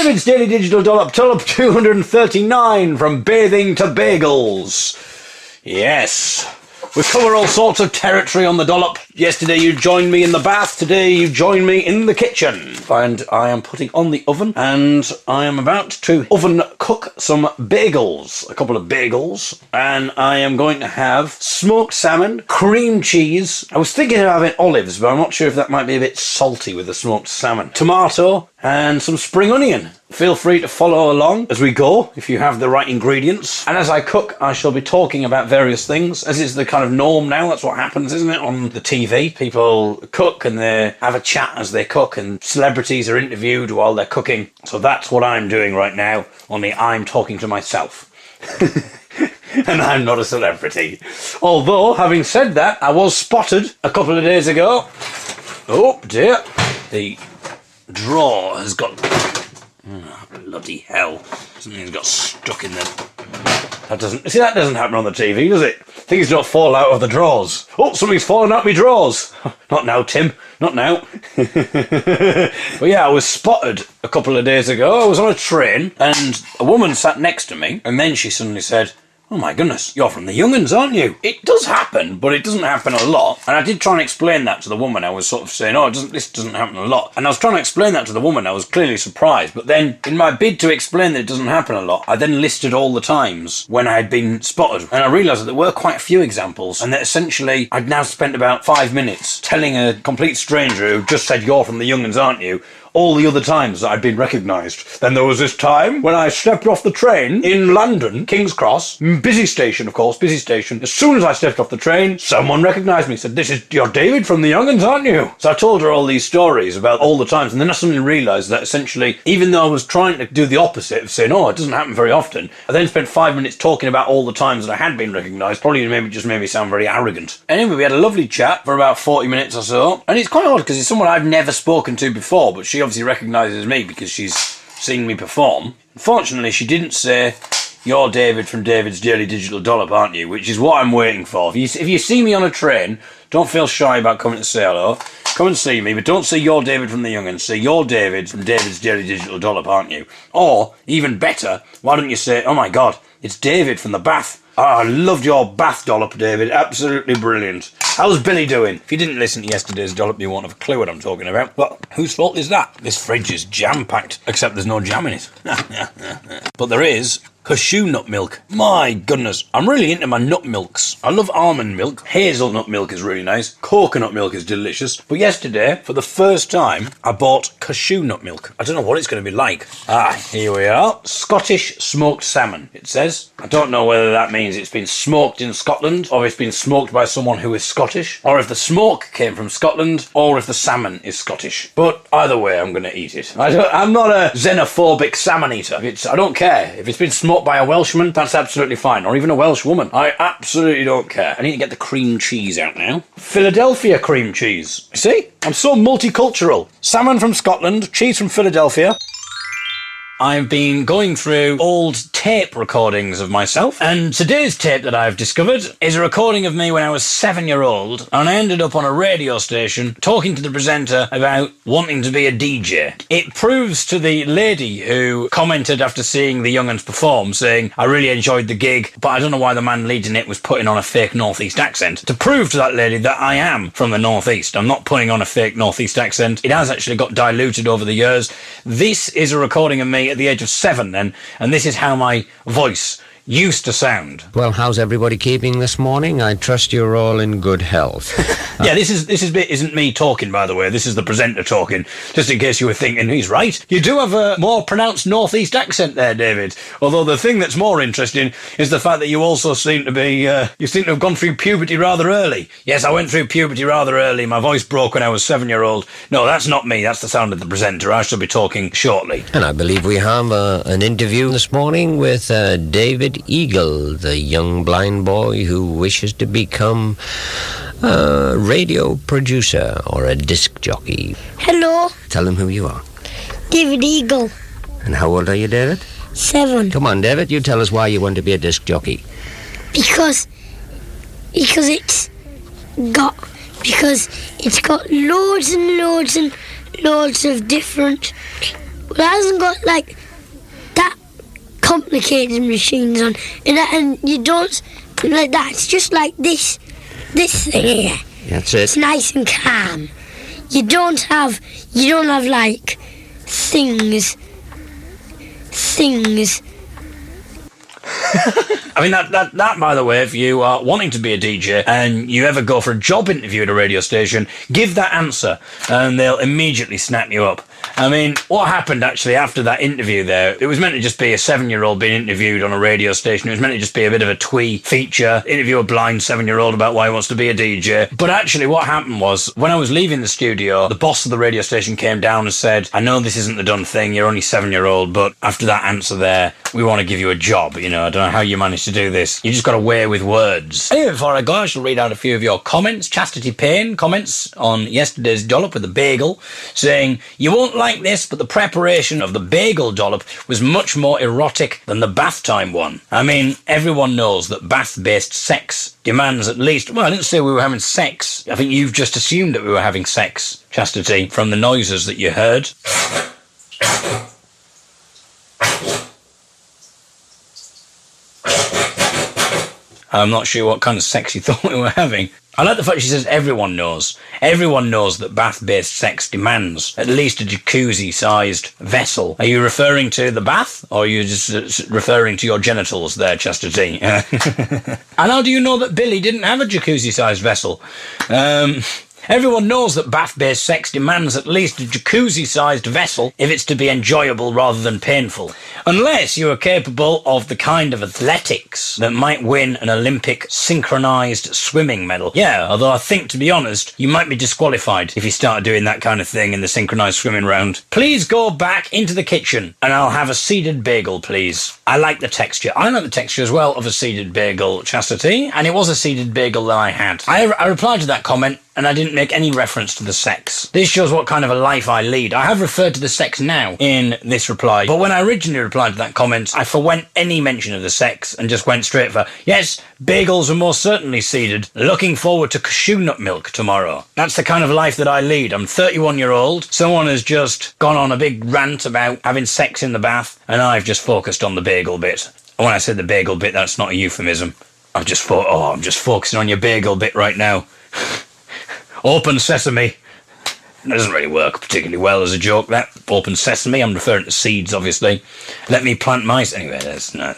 David's Daily Digital Dollop, Dollop 239, from bathing to bagels. Yes. We cover all sorts of territory on the Dollop. Yesterday you joined me in the bath, today you join me in the kitchen. And I am putting on the oven, and I am about to oven cook some bagels. A couple of bagels. And I am going to have smoked salmon, cream cheese. I was thinking of having olives, but I'm not sure if that might be a bit salty with the smoked salmon. Tomato and some spring onion. Feel free to follow along as we go, if you have the right ingredients. And as I cook, I shall be talking about various things, as is the kind of norm now. That's what happens, isn't it, on the TV? People cook and they have a chat as they cook, and celebrities are interviewed while they're cooking. So that's what I'm doing right now, only I'm talking to myself. And I'm not a celebrity. Although, having said that, I was spotted a couple of days ago. Oh dear. The drawer has got... Oh, bloody hell. Something's got stuck in there. That doesn't happen on the TV, does it? Things don't fall out of the drawers. Oh, something's fallen out of my drawers. Not now, Tim. Not now. But yeah, I was spotted a couple of days ago. I was on a train, and a woman sat next to me, and then she suddenly said, "Oh my goodness, you're from the Young'uns, aren't you?" It does happen, but it doesn't happen a lot. And I did try and explain that to the woman. I was sort of saying, this doesn't happen a lot. And I was trying to explain that to the woman. I was clearly surprised. But then, in my bid to explain that it doesn't happen a lot, I then listed all the times when I had been spotted. And I realised that there were quite a few examples, and that essentially I'd now spent about 5 minutes telling a complete stranger who just said, "You're from the Young'uns, aren't you?" all the other times that I'd been recognised. Then there was this time when I stepped off the train in London, King's Cross, busy station, of course, busy station. As soon as I stepped off the train, someone recognised me, said, "You're David from the Young'uns, aren't you?" So I told her all these stories about all the times, and then I suddenly realised that essentially, even though I was trying to do the opposite of saying, it doesn't happen very often, I then spent 5 minutes talking about all the times that I had been recognised. Probably just made me sound very arrogant. Anyway, we had a lovely chat for about 40 minutes or so, and it's quite odd because it's someone I've never spoken to before, but she obviously recognises me because she's seen me perform. Unfortunately, she didn't say, "You're David from David's Daily Digital Dollop, aren't you?" which is what I'm waiting for. If you see me on a train, don't feel shy about coming to say hello. Come and see me, but don't say "You're David from the Young'uns." Say, "You're David from David's Daily Digital Dollop, aren't you?" Or, even better, why don't you say, "Oh my God, it's David from the bath. I loved your bath dollop, David. Absolutely brilliant. How's Billy doing?" If you didn't listen to yesterday's dollop, you won't have a clue what I'm talking about. Well, whose fault is that? This fridge is jam-packed, except there's no jam in it. But there is cashew nut milk. My goodness, I'm really into my nut milks. I love almond milk. Hazelnut milk is really nice. Coconut milk is delicious. But yesterday, for the first time, I bought cashew nut milk. I don't know what it's going to be like. Here we are. Scottish smoked salmon, it says. I don't know whether that means it's been smoked in Scotland, or if it's been smoked by someone who is Scottish, or if the smoke came from Scotland, or if the salmon is Scottish. But either way, I'm going to eat it. I'm not a xenophobic salmon eater. I don't care. If it's been smoked by a Welshman, that's absolutely fine. Or even a Welsh woman. I absolutely don't care. I need to get the cream cheese out now. Philadelphia cream cheese. See? I'm so multicultural. Salmon from Scotland, cheese from Philadelphia. I've been going through old tape recordings of myself, and today's tape that I've discovered is a recording of me when I was 7-year-old, and I ended up on a radio station talking to the presenter about wanting to be a DJ. It proves to the lady who commented after seeing the Young'uns perform, saying, "I really enjoyed the gig, but I don't know why the man leading it was putting on a fake Northeast accent," to prove to that lady that I am from the Northeast. I'm not putting on a fake Northeast accent. It has actually got diluted over the years. This is a recording of me at the age of 7 then, and this is how my voice used to sound. Well, how's everybody keeping this morning? I trust you're all in good health. Yeah, this isn't me talking, by the way. This is the presenter talking, just in case you were thinking, he's right. You do have a more pronounced Northeast accent there, David. Although the thing that's more interesting is the fact that you also seem to be, you seem to have gone through puberty rather early. Yes, I went through puberty rather early. My voice broke when I was 7-year-old. No, that's not me. That's the sound of the presenter. I shall be talking shortly. And I believe we have an interview this morning with David Eagle, the young blind boy who wishes to become a radio producer or a disc jockey. Hello. Tell them who you are. David Eagle. And how old are you, David? 7. Come on, David, you tell us why you want to be a disc jockey. Because it's got loads and loads and loads of different But it hasn't got like that complicated machines on, and you don't like that. It's just like this thing here. That's it. It's nice and calm. You don't have like things. I mean, that, by the way, if you are wanting to be a DJ and you ever go for a job interview at a radio station, give that answer and they'll immediately snap you up. I mean, what happened actually after that interview there, it was meant to just be a 7-year-old being interviewed on a radio station. It was meant to just be a bit of a twee feature, interview a blind 7-year-old about why he wants to be a DJ. But actually what happened was, when I was leaving the studio, the boss of the radio station came down and said, I know this isn't the done thing, you're only 7-year-old, but after that answer there, we want to give you a job. You know, I don't know how you managed to do this. You just got away with words. Anyway, before I go, I shall read out a few of your comments. Chastity Payne comments on yesterday's dollop with a bagel, saying, you won't like this, but the preparation of the bagel dollop was much more erotic than the bath time one. I mean, everyone knows that bath-based sex demands at least... Well, I didn't say we were having sex. I think you've just assumed that we were having sex, Chastity, from the noises that you heard. I'm not sure what kind of sex you thought we were having. I like the fact she says everyone knows. Everyone knows that bath-based sex demands at least a jacuzzi-sized vessel. Are you referring to the bath, or are you just referring to your genitals there, Chastity? And how do you know that Billy didn't have a jacuzzi-sized vessel? Everyone knows that bath-based sex demands at least a jacuzzi-sized vessel if it's to be enjoyable rather than painful. Unless you are capable of the kind of athletics that might win an Olympic synchronized swimming medal. Yeah, although I think, to be honest, you might be disqualified if you start doing that kind of thing in the synchronized swimming round. Please go back into the kitchen and I'll have a seeded bagel, please. I like the texture. I like the texture as well of a seeded bagel, Chastity, and it was a seeded bagel that I had. I replied to that comment and I didn't make any reference to the sex. This shows what kind of a life I lead. I have referred to the sex now in this reply, but when I originally replied to that comment, I forwent any mention of the sex and just went straight for, yes, bagels are most certainly seeded. Looking forward to cashew nut milk tomorrow. That's the kind of life that I lead. I'm 31-year-old. Someone has just gone on a big rant about having sex in the bath, and I've just focused on the bagel bit. And when I said the bagel bit, that's not a euphemism. I'm just focusing on your bagel bit right now. Open sesame. That doesn't really work particularly well as a joke, that. Open sesame, I'm referring to seeds, obviously. Let me plant my... Anyway, it's not.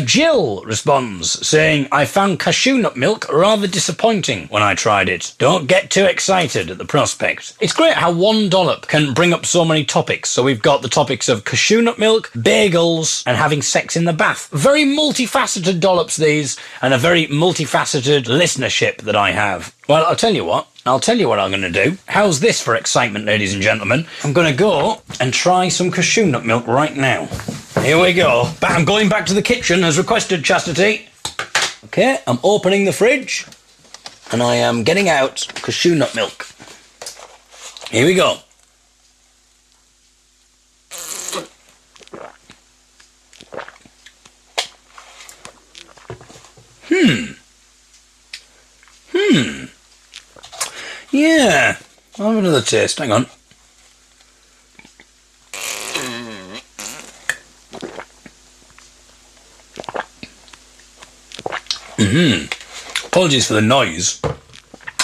Jill responds, saying, I found cashew nut milk rather disappointing when I tried it. Don't get too excited at the prospect. It's great how one dollop can bring up so many topics. So we've got the topics of cashew nut milk, bagels, and having sex in the bath. Very multifaceted dollops, these, and a very multifaceted listenership that I have. Well, I'll tell you what I'm going to do. How's this for excitement, ladies and gentlemen? I'm going to go and try some cashew nut milk right now. Here we go. I'm going back to the kitchen as requested, Chastity. Okay, I'm opening the fridge and I am getting out cashew nut milk. Here we go. Yeah, I'll have another taste. Hang on. Apologies for the noise.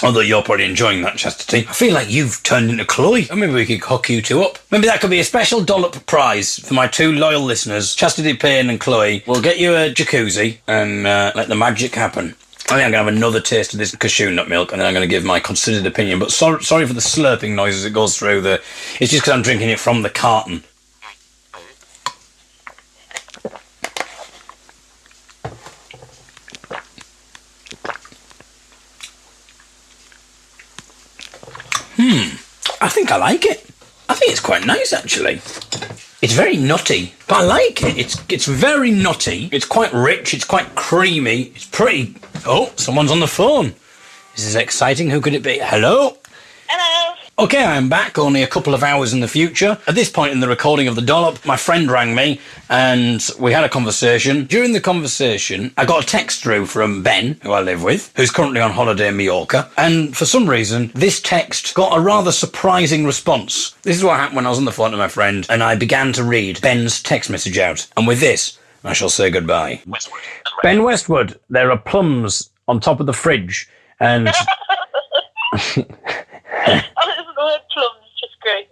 Although you're probably enjoying that, Chastity. I feel like you've turned into Chloe. Or maybe we could hook you two up. Maybe that could be a special dollop prize for my two loyal listeners, Chastity Payne and Chloe. We'll get you a jacuzzi and let the magic happen. I think I'm going to have another taste of this cashew nut milk and then I'm going to give my considered opinion. But sorry for the slurping noise as it goes through the... It's just because I'm drinking it from the carton. I think I like it. I think it's quite nice, actually. It's very nutty, but I like it. It's very nutty. It's quite rich. It's quite creamy. It's pretty... Oh, someone's on the phone. This is exciting. Who could it be? Hello? Hello. Okay, I'm back, only a couple of hours in the future. At this point in the recording of the Dollop, my friend rang me and we had a conversation. During the conversation, I got a text through from Ben, who I live with, who's currently on holiday in Mallorca, and for some reason, this text got a rather surprising response. This is what happened when I was on the phone to my friend and I began to read Ben's text message out. And with this, I shall say goodbye. Westwood. Ben Westwood, there are plums on top of the fridge and... The word plums is just great.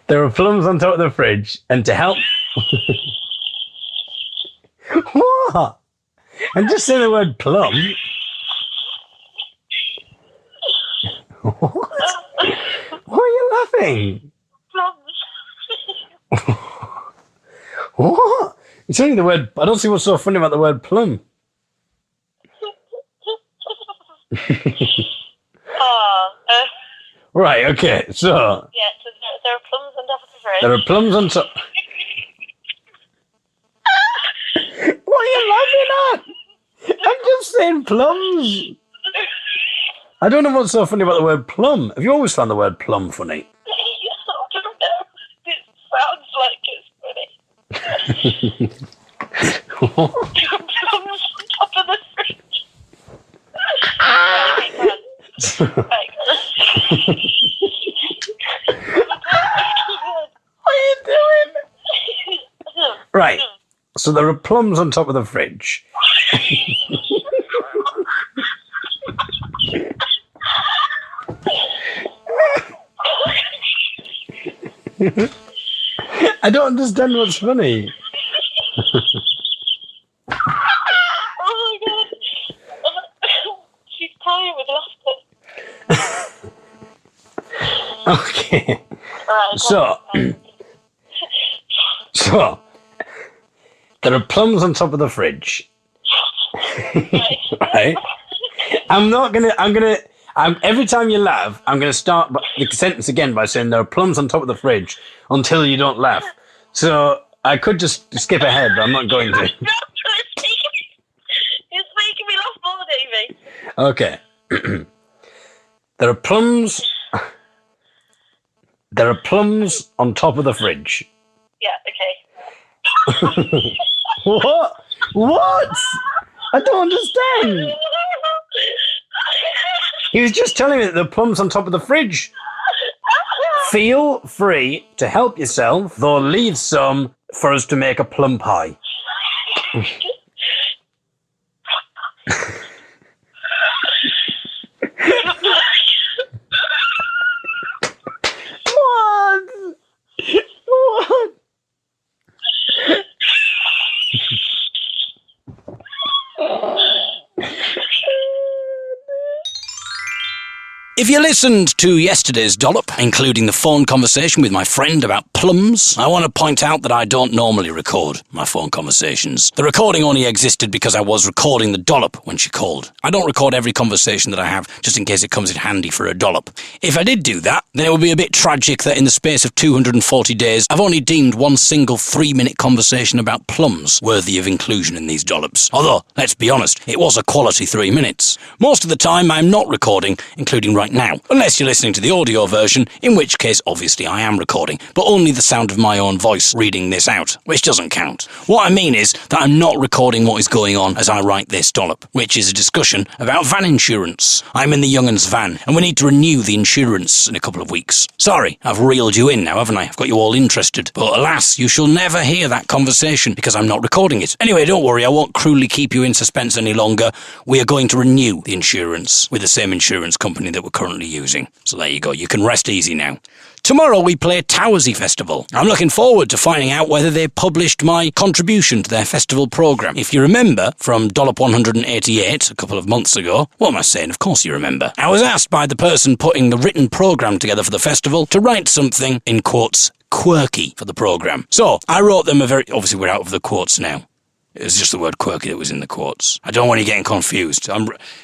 There are plums on top of the fridge, and to help... What? I'm just saying the word plum. What? Why are you laughing? Plums. What? It's only the word... I don't see what's so funny about the word plum. Right, okay, so... Yeah, so there are plums on top of the fridge. There are plums on top... What are you laughing at? I'm just saying plums. I don't know what's so funny about the word plum. Have you always found the word plum funny? I don't know. It sounds like it's funny. What? Plums on top of the fridge. Right. What are you doing? Right, so there are plums on top of the fridge. I don't understand what's funny. Oh my god. She's crying with laughter. Okay. Right, So, there are plums on top of the fridge. Right? Every time you laugh, I'm going to start the sentence again by saying there are plums on top of the fridge until you don't laugh. So, I could just skip ahead, but I'm not going to. It's making me laugh more, Davey. Okay. There are plums on top of the fridge. Yeah, okay. What? What? I don't understand. He was just telling me that there are plums on top of the fridge. Feel free to help yourself, though leave some for us to make a plum pie. What? What? If you listened to yesterday's Dollop, including the phone conversation with my friend about plums, I want to point out that I don't normally record my phone conversations. The recording only existed because I was recording the Dollop when she called. I don't record every conversation that I have just in case it comes in handy for a Dollop. If I did do that, then it would be a bit tragic that in the space of 240 days, I've only deemed one single 3-minute conversation about plums worthy of inclusion in these Dollops. Although, let's be honest, it was a quality 3 minutes. Most of the time, I'm not recording, including right now, unless you're listening to the audio version, in which case obviously I am recording, but only the sound of my own voice reading this out, which doesn't count. What I mean is that I'm not recording what is going on as I write this Dollop, which is a discussion about van insurance. I'm in the young'un's van, and we need to renew the insurance in a couple of weeks. Sorry, I've reeled you in now, haven't I? I've got you all interested, but alas, you shall never hear that conversation because I'm not recording it. Anyway, don't worry, I won't cruelly keep you in suspense any longer. We are going to renew the insurance with the same insurance company that we're currently using. So there you go, you can rest easy now. Tomorrow we play Towersey Festival. I'm looking forward to finding out whether they published my contribution to their festival programme. If you remember from Dollop 188 a couple of months ago, what am I saying? Of course you remember. I was asked by the person putting the written programme together for the festival to write something, in quotes, quirky for the programme. So I wrote them obviously we're out of the quotes now. It was just the word quirky that was in the quotes. I don't want you getting confused.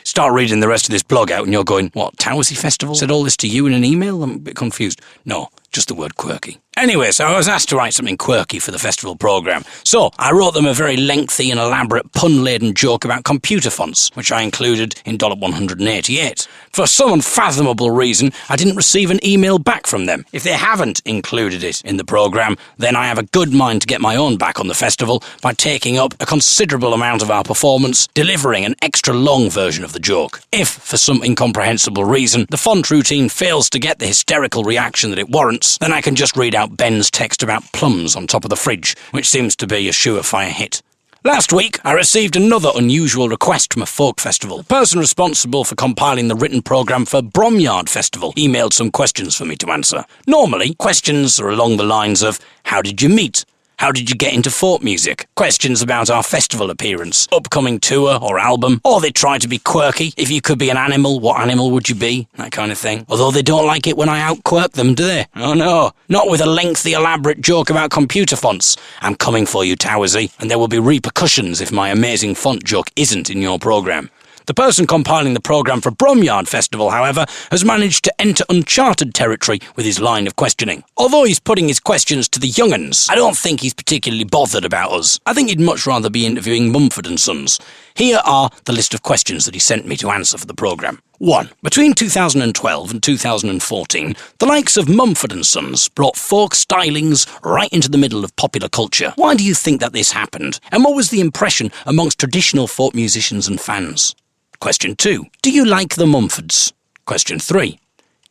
Start reading the rest of this blog out and you're going, what, Towersey Festival said all this to you in an email? I'm a bit confused. No, just the word quirky. Anyway, so I was asked to write something quirky for the festival programme. So I wrote them a very lengthy and elaborate pun-laden joke about computer fonts, which I included in Dollop 188. For some unfathomable reason, I didn't receive an email back from them. If they haven't included it in the programme, then I have a good mind to get my own back on the festival by taking up a considerable amount of our performance, delivering an extra long version of the joke. If, for some incomprehensible reason, the font routine fails to get the hysterical reaction that it warrants, then I can just read out Ben's text about plumbs on top of the fridge, which seems to be a surefire hit. Last week, I received another unusual request from a folk festival. The person responsible for compiling the written programme for Bromyard Festival emailed some questions for me to answer. Normally, questions are along the lines of, how did you meet? How did you get into folk music? Questions about our festival appearance, upcoming tour or album, or they try to be quirky. If you could be an animal, what animal would you be? That kind of thing. Although they don't like it when I out-quirk them, do they? Oh no, not with a lengthy, elaborate joke about computer fonts. I'm coming for you, Towersy, and there will be repercussions if my amazing font joke isn't in your programme. The person compiling the programme for Bromyard Festival, however, has managed to enter uncharted territory with his line of questioning. Although he's putting his questions to the young'uns, I don't think he's particularly bothered about us. I think he'd much rather be interviewing Mumford & Sons. Here are the list of questions that he sent me to answer for the programme. 1. Between 2012 and 2014, the likes of Mumford & Sons brought folk stylings right into the middle of popular culture. Why do you think that this happened? And what was the impression amongst traditional folk musicians and fans? Question 2. Do you like the Mumfords? Question 3.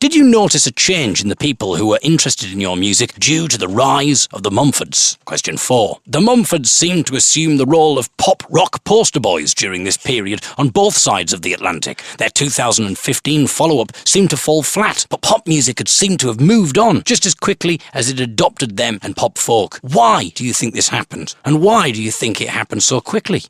Did you notice a change in the people who were interested in your music due to the rise of the Mumfords? Question 4. The Mumfords seemed to assume the role of pop rock poster boys during this period on both sides of the Atlantic. Their 2015 follow-up seemed to fall flat, but pop music had seemed to have moved on just as quickly as it adopted them and pop folk. Why do you think this happened? And why do you think it happened so quickly?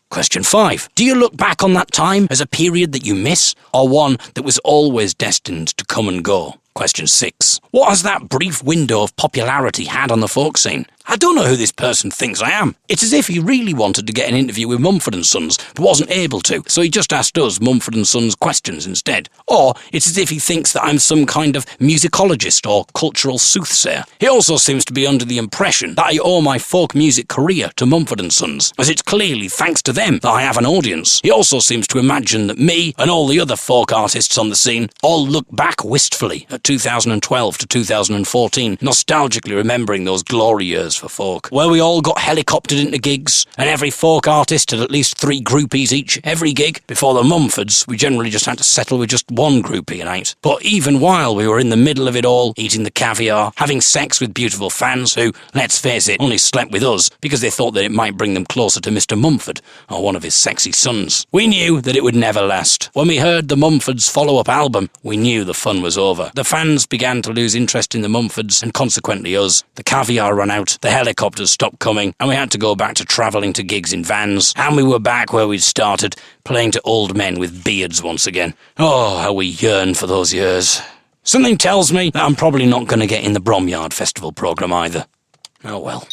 Question 5. Do you look back on that time as a period that you miss, or one that was always destined to come and go? Question 6. What has that brief window of popularity had on the folk scene? I don't know who this person thinks I am. It's as if he really wanted to get an interview with Mumford & Sons, but wasn't able to, so he just asked us Mumford & Sons questions instead. Or it's as if he thinks that I'm some kind of musicologist or cultural soothsayer. He also seems to be under the impression that I owe my folk music career to Mumford & Sons, as it's clearly thanks to them that I have an audience. He also seems to imagine that me and all the other folk artists on the scene all look back wistfully at 2012 to 2014, nostalgically remembering those glory years for folk, where we all got helicoptered into gigs, and every folk artist had at least 3 groupies each every gig. Before the Mumfords, we generally just had to settle with just 1 groupie a night. But even while we were in the middle of it all, eating the caviar, having sex with beautiful fans who, let's face it, only slept with us because they thought that it might bring them closer to Mr. Mumford, or one of his sexy sons. We knew that it would never last. When we heard the Mumfords' follow-up album, we knew the fun was over. The fans began to lose interest in the Mumfords, and consequently us. The caviar ran out, the helicopters stopped coming, and we had to go back to travelling to gigs in vans, and we were back where we'd started, playing to old men with beards once again. Oh, how we yearned for those years. Something tells me that I'm probably not going to get in the Bromyard Festival programme either. Oh well.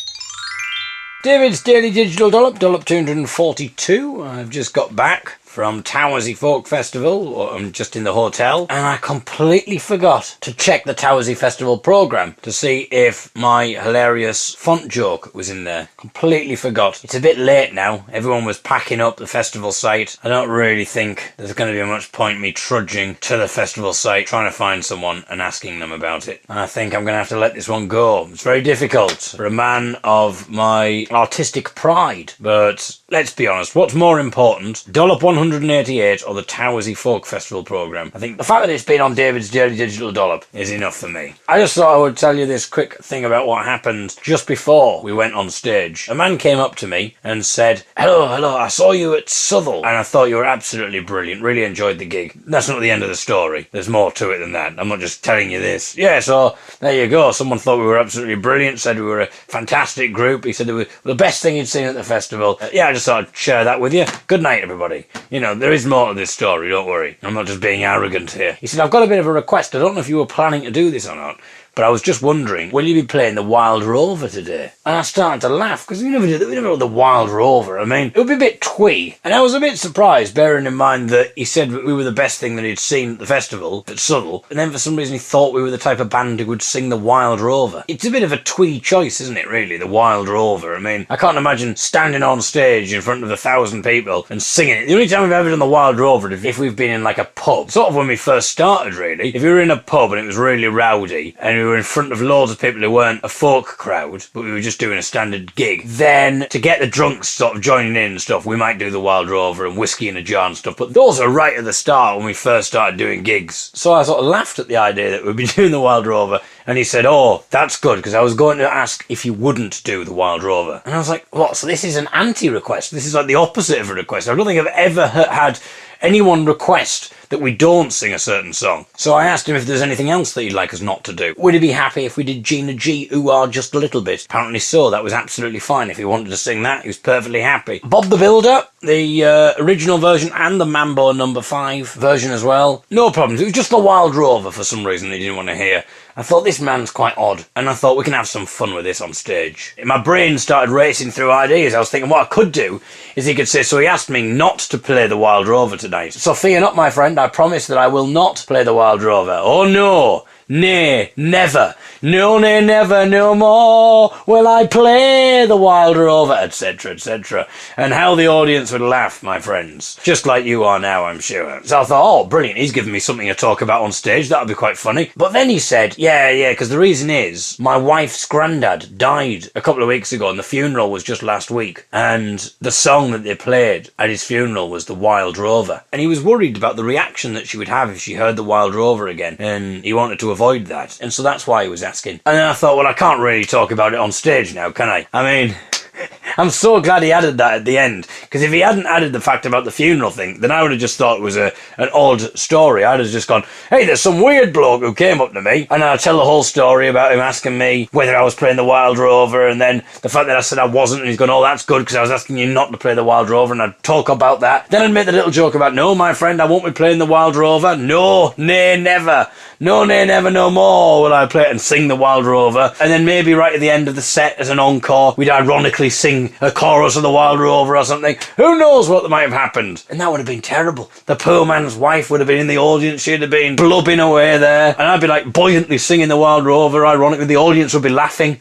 David's Daily Digital Dollop, Dollop 242. I've just got back from Towersy Folk Festival. I'm just in the hotel, and I completely forgot to check the Towersy Festival programme to see if my hilarious font joke was in there. Completely forgot. It's a bit late now. Everyone was packing up the festival site. I don't really think there's going to be much point me trudging to the festival site, trying to find someone and asking them about it. And I think I'm going to have to let this one go. It's very difficult for a man of my artistic pride. But let's be honest, what's more important, Dollop 188 or the Towersy Folk Festival programme? I think the fact that it's been on David's Daily Digital Dollop is enough for me. I just thought I would tell you this quick thing about what happened just before we went on stage. A man came up to me and said, hello, I saw you at Southall and I thought you were absolutely brilliant, really enjoyed the gig. That's not the end of the story. There's more to it than that. I'm not just telling you this. Yeah, so there you go. Someone thought we were absolutely brilliant, said we were a fantastic group. He said they were the best thing he'd seen at the festival. Yeah, I just thought I'd share that with you. Good night, everybody. You know, there is more to this story, don't worry. I'm not just being arrogant here. He said, I've got a bit of a request. I don't know if you were planning to do this or not, but I was just wondering, will you be playing the Wild Rover today? And I started to laugh, because we never did the Wild Rover. I mean, it would be a bit twee. And I was a bit surprised, bearing in mind that he said that we were the best thing that he'd seen at the festival at Southall, and then for some reason he thought we were the type of band who would sing the Wild Rover. It's a bit of a twee choice, isn't it, really, the Wild Rover? I mean, I can't imagine standing on stage in front of 1,000 people and singing it. The only time we've ever done the Wild Rover is if we've been in like a pub. Sort of when we first started, really. If we were in a pub and it was really rowdy, and we were in front of loads of people who weren't a folk crowd, but we were just doing a standard gig, then to get the drunks sort of joining in and stuff, we might do the Wild Rover and whiskey in a jar and stuff. But those are right at the start when we first started doing gigs. So I sort of laughed at the idea that we'd be doing the Wild Rover, and he said, oh, that's good, because I was going to ask if you wouldn't do the Wild Rover. And I was like, what? So this is an anti-request? This is like the opposite of a request. I don't think I've ever had anyone request that we don't sing a certain song. So I asked him if there's anything else that he'd like us not to do. Would he be happy if we did Gina G, Ooh Ah, Just a Little Bit? Apparently so. That was absolutely fine. If he wanted to sing that, he was perfectly happy. Bob the Builder, the original version and the Mambo No. 5 version as well. No problems. It was just the Wild Rover for some reason he didn't want to hear. I thought, this man's quite odd, and I thought we can have some fun with this on stage. My brain started racing through ideas. I was thinking what I could do is he could say, so he asked me not to play the Wild Rover tonight. So fear not, my friend, I promise that I will not play the Wild Rover. Oh no! Nay, never. No, nay, never, no more will I play the Wild Rover, etc., etc. And how the audience would laugh, my friends. Just like you are now, I'm sure. So I thought, oh, brilliant, he's giving me something to talk about on stage. That would be quite funny. But then he said, yeah, because the reason is, my wife's granddad died a couple of weeks ago, and the funeral was just last week. And the song that they played at his funeral was the Wild Rover. And he was worried about the reaction that she would have if she heard the Wild Rover again. And he wanted to avoid that, and so that's why he was asking. And then I thought, well, I can't really talk about it on stage now, can I? I mean, I'm so glad he added that at the end, because if he hadn't added the fact about the funeral thing, then I would have just thought it was an odd story. I'd have just gone, hey, there's some weird bloke who came up to me, and I'd tell the whole story about him asking me whether I was playing the Wild Rover, and then the fact that I said I wasn't, and he's gone, oh, that's good, because I was asking you not to play the Wild Rover, and I'd talk about that. Then I'd make the little joke about, no, my friend, I won't be playing the Wild Rover. No, nay, never. No, nay, never, no more will I play it, and sing the Wild Rover. And then maybe right at the end of the set, as an encore, we'd ironically sing a chorus of the Wild Rover or something. Who knows what might have happened? And that would have been terrible. The poor man's wife would have been in the audience. She'd have been blubbing away there. And I'd be like buoyantly singing the Wild Rover. Ironically, the audience would be laughing.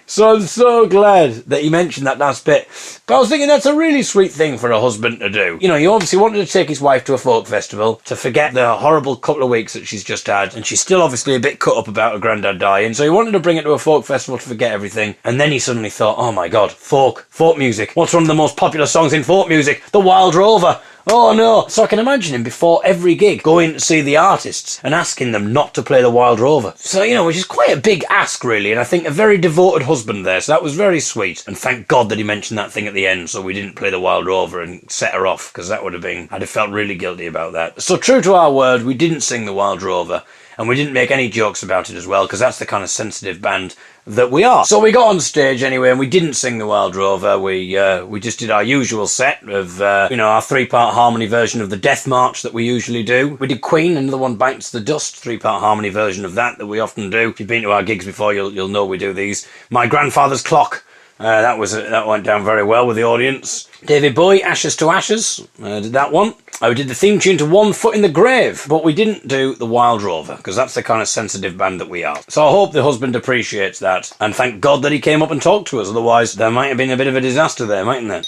So I'm so glad that you mentioned that last bit. But I was thinking that's a really sweet thing for a husband to do. You know, he obviously wanted to take his wife to a folk festival to forget the horrible couple of weeks that she's just had. And she's still obviously a bit cut up about her granddad dying. So he wanted to bring her to a folk festival to forget everything. And then he suddenly thought, oh my God, folk music. What's one of the most popular songs in folk music? The Wild Rover. Oh no. So I can imagine him before every gig going to see the artists and asking them not to play the Wild Rover. So, you know, which is quite a big ask really, and I think a very devoted husband there, so that was very sweet. And thank God that he mentioned that thing at the end so we didn't play the Wild Rover and set her off, because that would have been, I'd have felt really guilty about that. So true to our word, we didn't sing the Wild Rover, and we didn't make any jokes about it as well, because that's the kind of sensitive band that we are. So we got on stage anyway, and we didn't sing the Wild Rover. We just did our usual set of our 3-part harmony version of the Death March that we usually do. We did Queen, another one, Bites the Dust, 3-part harmony version of that we often do. If you've been to our gigs before, you'll know we do these. My Grandfather's Clock. That went down very well with the audience. David Bowie, Ashes to Ashes, did that one. We did the theme tune to One Foot in the Grave, but we didn't do the Wild Rover, because that's the kind of sensitive band that we are. So I hope the husband appreciates that, and thank God that he came up and talked to us, otherwise there might have been a bit of a disaster there, mightn't there?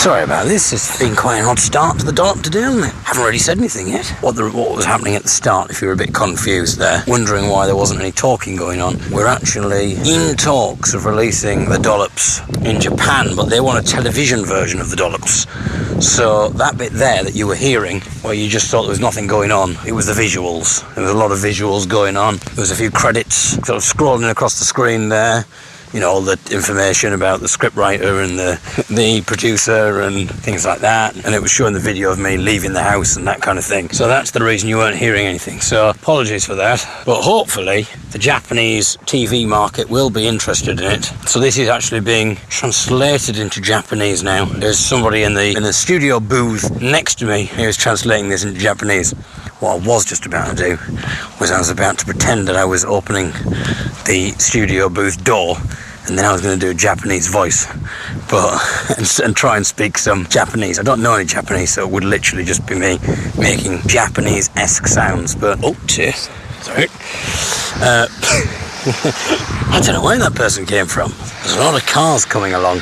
Sorry about this. It's been quite an odd start to the Dollop today, hasn't it? Haven't really said anything yet. What was happening at the start, if you were a bit confused there, wondering why there wasn't any talking going on, we're actually in talks of releasing the Dollops in Japan, but they want a television version of the Dollops. So that bit there that you were hearing, where you just thought there was nothing going on, it was the visuals. There was a lot of visuals going on. There was a few credits sort of scrolling across the screen there. You know, all the information about the scriptwriter and the producer and things like that. And it was showing the video of me leaving the house and that kind of thing. So that's the reason you weren't hearing anything. So apologies for that. But hopefully the Japanese TV market will be interested in it. So this is actually being translated into Japanese now. There's somebody in the studio booth next to me who is translating this into Japanese. What I was just about to do was I was about to pretend that I was opening the studio booth door, and then I was going to do a Japanese voice, and try and speak some Japanese. I don't know any Japanese, so it would literally just be me making Japanese-esque sounds. But sorry. I don't know where that person came from. There's a lot of cars coming along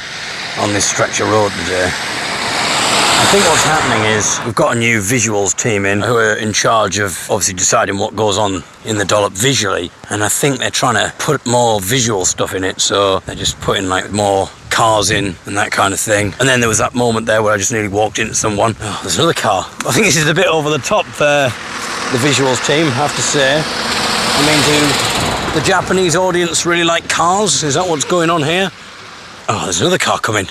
on this stretch of road today. I think what's happening is we've got a new visuals team in who are in charge of obviously deciding what goes on in the Dollop visually, and I think they're trying to put more visual stuff in it, so they're just putting like more cars in and that kind of thing. And then there was that moment there where I just nearly walked into someone. Oh, there's another car. I think this is a bit over the top there, the visuals team, I have to say. I mean, do the Japanese audience really like cars? Is that what's going on here? Oh, there's another car coming.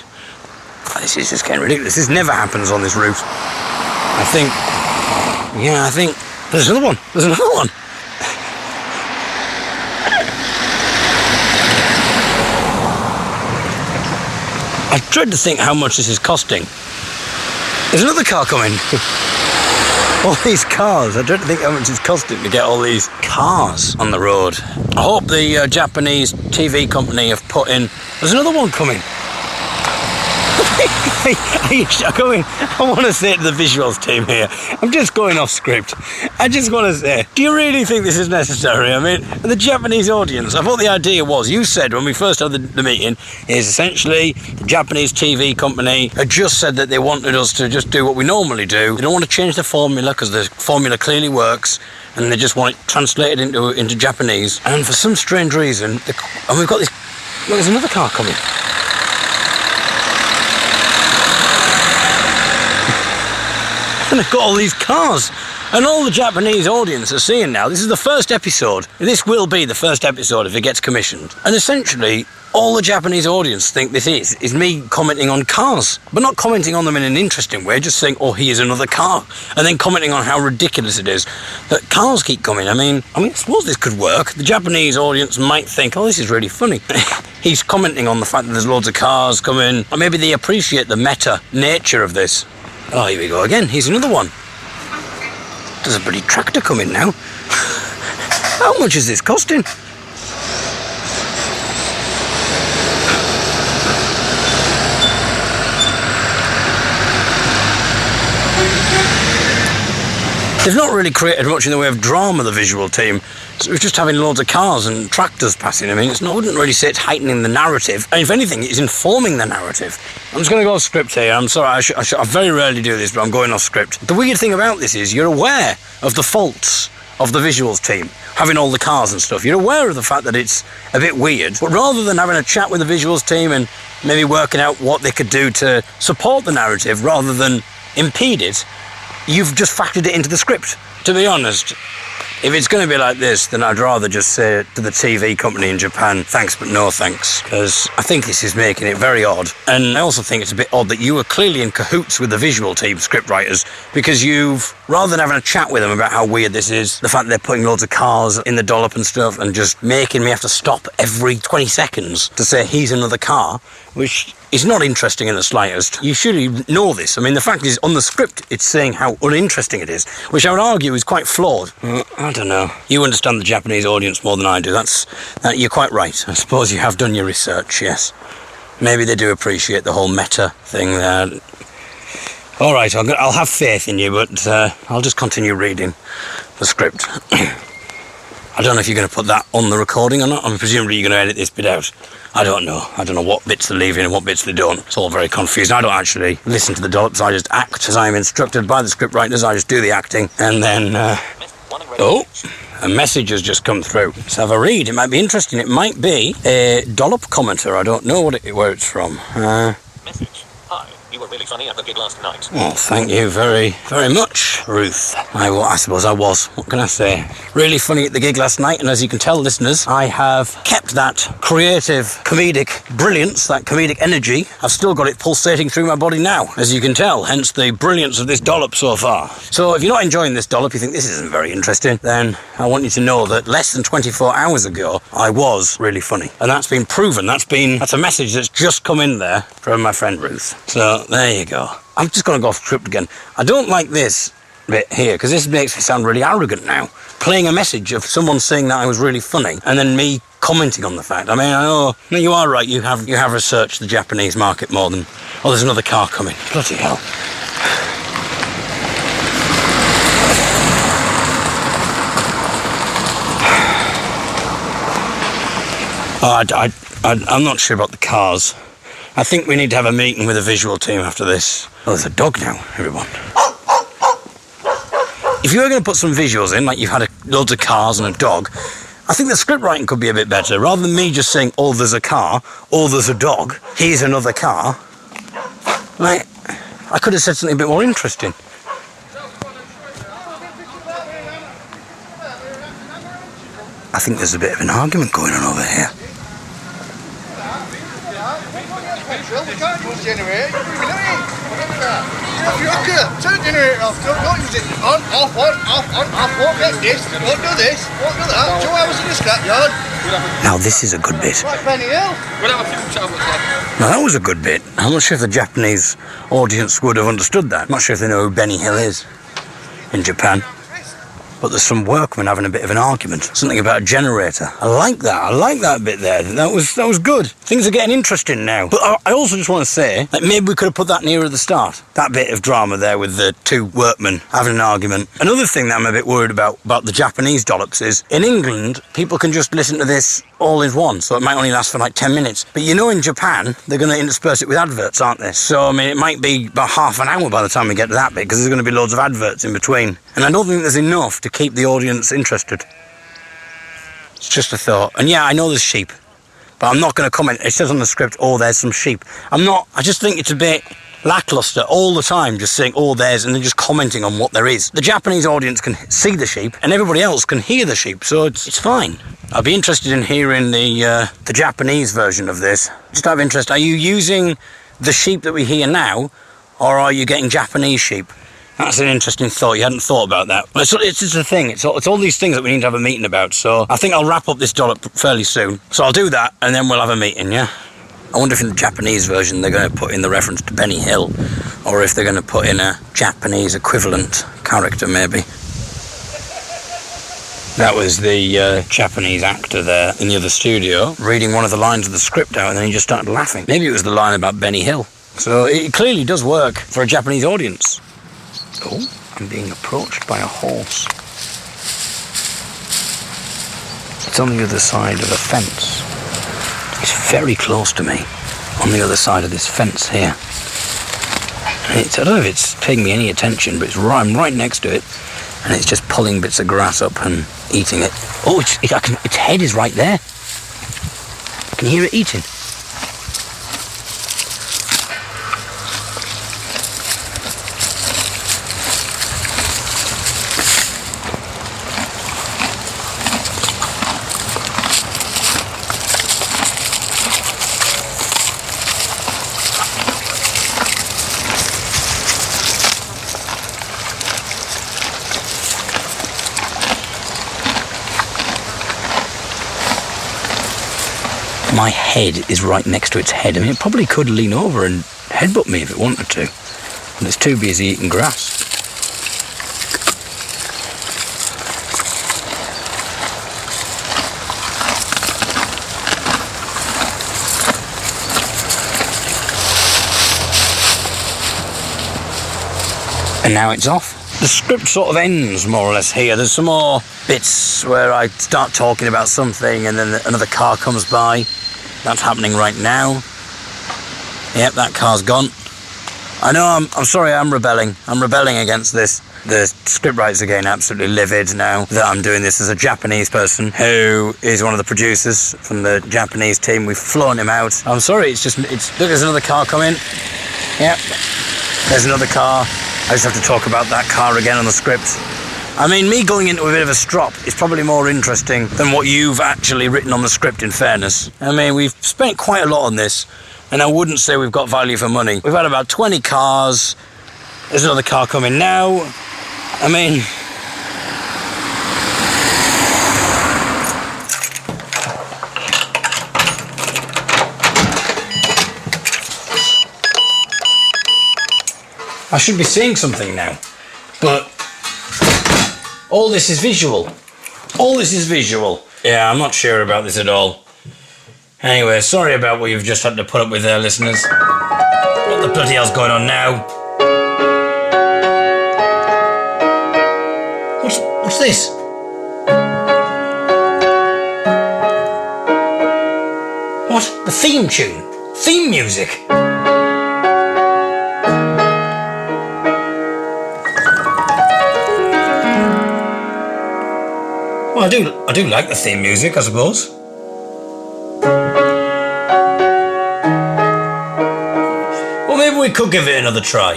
This is just getting ridiculous. This never happens on this route. I think there's another one. There's another one. I dread to think how much this is costing. There's another car coming. All these cars. I dread to think how much it's costing to get all these cars on the road. I hope the Japanese TV company have put in... There's another one coming. I want to say to the visuals team here, I'm just going off script. I just want to say, do you really think this is necessary? I mean, the Japanese audience, I thought the idea was, you said when we first had the meeting, is essentially the Japanese TV company had just said that they wanted us to just do what we normally do. They don't want to change the formula because the formula clearly works, and they just want it translated into Japanese. And for some strange reason, and we've got this, look, there's another car coming. And I've got all these cars, and all the Japanese audience are seeing now. This is the first episode. This will be the first episode if it gets commissioned. And essentially, all the Japanese audience think this is me commenting on cars, but not commenting on them in an interesting way, just saying, oh, here's another car, and then commenting on how ridiculous it is that cars keep coming. I mean, I suppose this could work. The Japanese audience might think, oh, this is really funny. He's commenting on the fact that there's loads of cars coming, or maybe they appreciate the meta nature of this. Oh, here we go again. Here's another one. There's a bloody tractor coming now. How much is this costing? They've not really created much in the way of drama, the visual team. So we're just having loads of cars and tractors passing. I mean, I wouldn't really say it's heightening the narrative. And if anything, it's informing the narrative. I'm just going to go off script here. I'm sorry, I very rarely do this, but I'm going off script. The weird thing about this is you're aware of the faults of the visuals team, having all the cars and stuff. You're aware of the fact that it's a bit weird, but rather than having a chat with the visuals team and maybe working out what they could do to support the narrative rather than impede it, you've just factored it into the script. To be honest, if it's going to be like this, then I'd rather just say to the TV company in Japan, thanks but no thanks, because I think this is making it very odd. And I also think it's a bit odd that you were clearly in cahoots with the visual team scriptwriters, because you've, rather than having a chat with them about how weird this is, the fact that they're putting loads of cars in the Dollop and stuff and just making me have to stop every 20 seconds to say here's another car, which is not interesting in the slightest. You surely know this. I mean, the fact is, on the script, it's saying how uninteresting it is, which I would argue is quite flawed. I don't know. You understand the Japanese audience more than I do. You're quite right. I suppose you have done your research, yes. Maybe they do appreciate the whole meta thing there. All right, I'll have faith in you, but I'll just continue reading the script. I don't know if you're going to put that on the recording or not. I'm presumably you're going to edit this bit out. I don't know. I don't know what bits they're leaving and what bits they don't. It's all very confusing. I don't actually listen to the Dollops. I just act as I'm instructed by the script writers. I just do the acting. And then, oh, a message has just come through. Let's have a read. It might be interesting. It might be a Dollop commenter. I don't know where it's from. Message. Hi, you were really funny at the gig last night. Well, thank you very, very much, Ruth. I suppose I was. What can I say? Really funny at the gig last night, and as you can tell, listeners, I have kept that creative, comedic brilliance, that comedic energy. I've still got it pulsating through my body now, as you can tell, hence the brilliance of this dollop so far. So if you're not enjoying this dollop, you think this isn't very interesting, then I want you to know that less than 24 hours ago, I was really funny. And that's been proven. That's a message that's just come in there from my friend Ruth. So there you go. I'm just going to go off script again. I don't like this bit here, because this makes me sound really arrogant now. Playing a message of someone saying that I was really funny, and then me commenting on the fact. I mean, I know, no, you are right, you have researched the Japanese market more than... Oh, there's another car coming. Bloody hell. I'm not sure about the cars. I think we need to have a meeting with the visual team after this. Oh, there's a dog now, everyone. If you were going to put some visuals in, like you've had loads of cars and a dog, I think the script writing could be a bit better. Rather than me just saying, oh, there's a car, oh, there's a dog, here's another car. Like, I could have said something a bit more interesting. I think there's a bit of an argument going on over here. We can't use the generator. Turn the generator off. Don't use it. On, off, won't get this, won't do this, won't do that. 2 hours in the scrapyard. Now this is a good bit. Right, Benny Hill. Now that was a good bit. I'm not sure if the Japanese audience would have understood that. I'm not sure if they know who Benny Hill is in Japan. But there's some workmen having a bit of an argument. Something about a generator. I like that bit there. That was good. Things are getting interesting now. But I also just want to say, like, maybe we could have put that nearer the start. That bit of drama there with the two workmen having an argument. Another thing that I'm a bit worried about the Japanese dollops is, in England, people can just listen to this all in one, so it might only last for like 10 minutes. But you know, in Japan, they're going to intersperse it with adverts, aren't they? So, I mean, it might be about half an hour by the time we get to that bit, because there's going to be loads of adverts in between. And I don't think there's enough to keep the audience interested. It's just a thought. And yeah, I know there's sheep, but I'm not going to comment. It says on the script, oh, there's some sheep. I just think it's a bit lackluster all the time, just saying, oh, there's, and then just commenting on what there is. The Japanese audience can see the sheep, and everybody else can hear the sheep, so it's fine. I'd be interested in hearing the Japanese version of this. Just out of interest, are you using the sheep that we hear now, or are you getting Japanese sheep? That's an interesting thought. You hadn't thought about that. It's just a thing. It's all these things that we need to have a meeting about. So I think I'll wrap up this dollop fairly soon. So I'll do that, and then we'll have a meeting, yeah? I wonder if in the Japanese version they're going to put in the reference to Benny Hill, or if they're going to put in a Japanese equivalent character, maybe. That was the Japanese actor there in the other studio, reading one of the lines of the script out, and then he just started laughing. Maybe it was the line about Benny Hill. So it clearly does work for a Japanese audience. Oh, I'm being approached by a horse. It's on the other side of a fence. It's very close to me, on the other side of this fence here. I don't know if it's paying me any attention, but I'm right next to it, and it's just pulling bits of grass up and eating it. Oh, its head is right there. I can hear it eating. My head is right next to its head. I mean, it probably could lean over and headbutt me if it wanted to. And it's too busy eating grass. And now it's off. the script sort of ends more or less here. There's some more bits where I start talking about something and then another car comes by. That's happening right now. Yep, that car's gone. I know, I'm sorry, I'm rebelling. I'm rebelling against this. The scriptwriter's again absolutely livid now that I'm doing this as a Japanese person who is one of the producers from the Japanese team. We've flown him out. I'm sorry, look, there's another car coming. Yep, there's another car. I just have to talk about that car again on the script. I mean, me going into a bit of a strop is probably more interesting than what you've actually written on the script, in fairness. I mean, we've spent quite a lot on this, and I wouldn't say we've got value for money. We've had about 20 cars. There's another car coming now. I mean... I should be seeing something now, but all this is visual. All this is visual. Yeah, I'm not sure about this at all. Anyway, sorry about what you've just had to put up with there, listeners. What the bloody hell's going on now? What's this? What? The theme tune? Theme music? Well, I do like the theme music, I suppose. Well, maybe we could give it another try.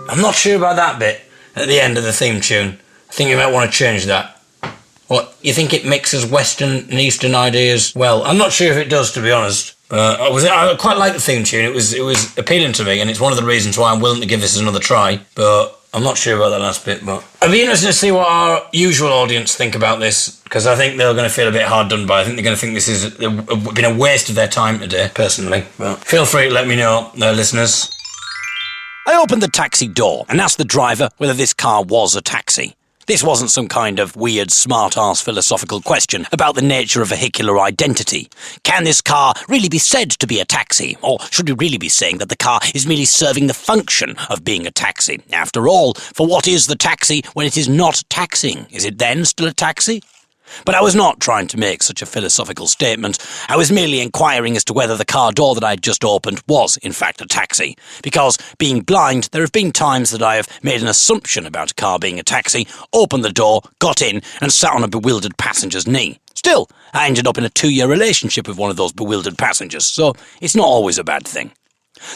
I'm not sure about that bit at the end of the theme tune. I think you might want to change that. What, you think it mixes Western and Eastern ideas? Well, I'm not sure if it does, to be honest. I quite like the theme tune. It was appealing to me, and it's one of the reasons why I'm willing to give this another try. But I'm not sure about that last bit. But I'd be interested to see what our usual audience think about this, because I think they're going to feel a bit hard done by. I think they're going to think this has been a waste of their time today, personally. But feel free to let me know, listeners. I opened the taxi door and asked the driver whether this car was a taxi. This wasn't some kind of weird, smart-ass philosophical question about the nature of vehicular identity. Can this car really be said to be a taxi? Or should we really be saying that the car is merely serving the function of being a taxi? After all, for what is the taxi when it is not taxiing? Is it then still a taxi? But I was not trying to make such a philosophical statement. I was merely inquiring as to whether the car door that I had just opened was, in fact, a taxi. Because, being blind, there have been times that I have made an assumption about a car being a taxi, opened the door, got in, and sat on a bewildered passenger's knee. Still, I ended up in a 2-year relationship with one of those bewildered passengers, so it's not always a bad thing.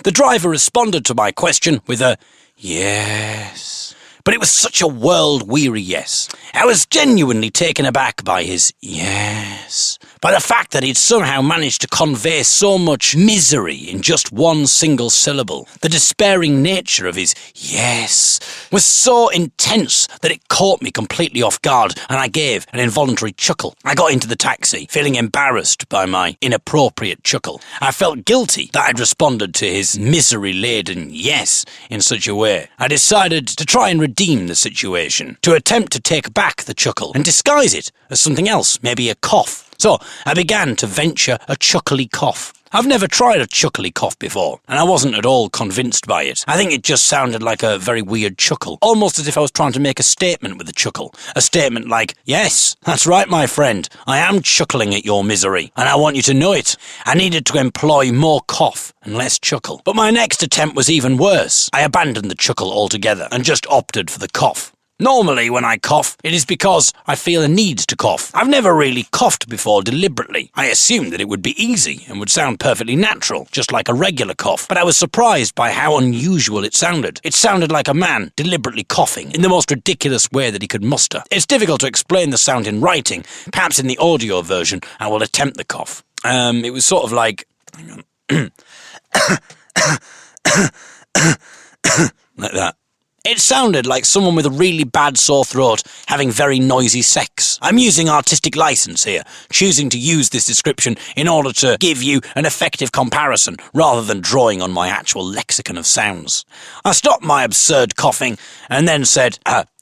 The driver responded to my question with a yes. But it was such a world-weary yes. I was genuinely taken aback by his yes. By the fact that he'd somehow managed to convey so much misery in just one single syllable. The despairing nature of his yes was so intense that it caught me completely off guard, and I gave an involuntary chuckle. I got into the taxi, feeling embarrassed by my inappropriate chuckle. I felt guilty that I'd responded to his misery-laden yes in such a way. I decided to try and redeem the situation, to attempt to take back the chuckle and disguise it as something else, maybe a cough. So I began to venture a chuckly cough. I've never tried a chuckly cough before, and I wasn't at all convinced by it. I think it just sounded like a very weird chuckle, almost as if I was trying to make a statement with the chuckle. A statement like, yes, that's right, my friend, I am chuckling at your misery, and I want you to know it. I needed to employ more cough and less chuckle. But my next attempt was even worse. I abandoned the chuckle altogether and just opted for the cough. Normally, when I cough, it is because I feel a need to cough. I've never really coughed before deliberately. I assumed that it would be easy and would sound perfectly natural, just like a regular cough. But I was surprised by how unusual it sounded. It sounded like a man deliberately coughing in the most ridiculous way that he could muster. It's difficult to explain the sound in writing. Perhaps in the audio version, I will attempt the cough. It was sort of like... hang on. Like that. It sounded like someone with a really bad sore throat having very noisy sex. I'm using artistic license here, choosing to use this description in order to give you an effective comparison rather than drawing on my actual lexicon of sounds. I stopped my absurd coughing and then said,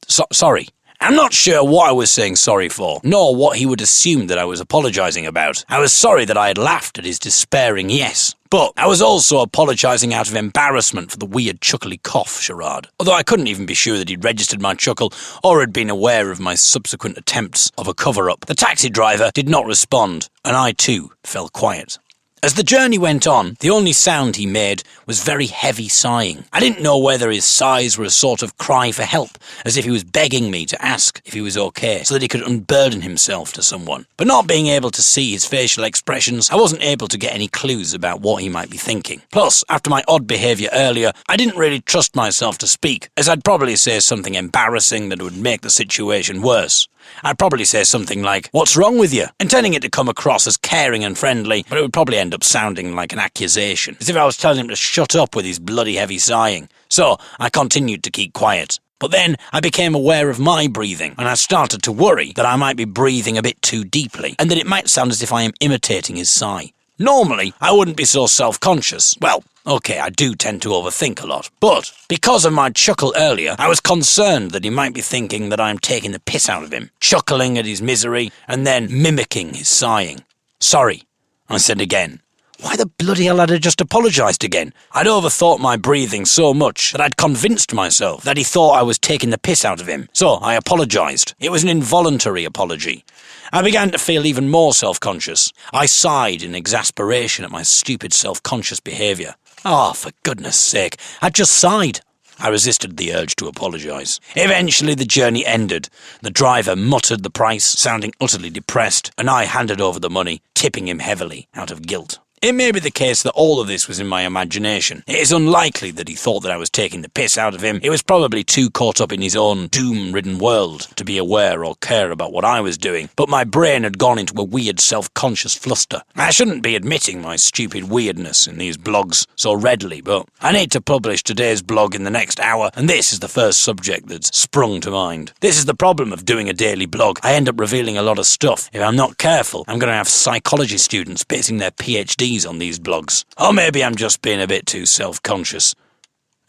Sorry. I'm not sure what I was saying sorry for, nor what he would assume that I was apologising about. I was sorry that I had laughed at his despairing yes. But I was also apologising out of embarrassment for the weird chuckly cough charade, although I couldn't even be sure that he'd registered my chuckle or had been aware of my subsequent attempts of a cover-up. The taxi driver did not respond, and I too fell quiet. As the journey went on, the only sound he made was very heavy sighing. I didn't know whether his sighs were a sort of cry for help, as if he was begging me to ask if he was okay, so that he could unburden himself to someone. But not being able to see his facial expressions, I wasn't able to get any clues about what he might be thinking. Plus, after my odd behaviour earlier, I didn't really trust myself to speak, as I'd probably say something embarrassing that would make the situation worse. I'd probably say something like, "What's wrong with you?" intending it to come across as caring and friendly, but it would probably end up sounding like an accusation, as if I was telling him to shut up with his bloody heavy sighing. So I continued to keep quiet. But then I became aware of my breathing, and I started to worry that I might be breathing a bit too deeply, and that it might sound as if I am imitating his sigh. Normally, I wouldn't be so self-conscious. Well, okay, I do tend to overthink a lot. But because of my chuckle earlier, I was concerned that he might be thinking that I'm taking the piss out of him, chuckling at his misery, and then mimicking his sighing. "Sorry," I said again. Why the bloody hell had I just apologised again? I'd overthought my breathing so much that I'd convinced myself that he thought I was taking the piss out of him. So I apologised. It was an involuntary apology. I began to feel even more self-conscious. I sighed in exasperation at my stupid self-conscious behaviour. Oh, for goodness sake, I'd just sighed. I resisted the urge to apologise. Eventually the journey ended. The driver muttered the price, sounding utterly depressed, and I handed over the money, tipping him heavily out of guilt. It may be the case that all of this was in my imagination. It is unlikely that he thought that I was taking the piss out of him. He was probably too caught up in his own doom-ridden world to be aware or care about what I was doing, but my brain had gone into a weird self-conscious fluster. I shouldn't be admitting my stupid weirdness in these blogs so readily, but I need to publish today's blog in the next hour, and this is the first subject that's sprung to mind. This is the problem of doing a daily blog. I end up revealing a lot of stuff. If I'm not careful, I'm going to have psychology students basing their PhDs on these blogs. Or maybe I'm just being a bit too self-conscious.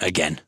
Again.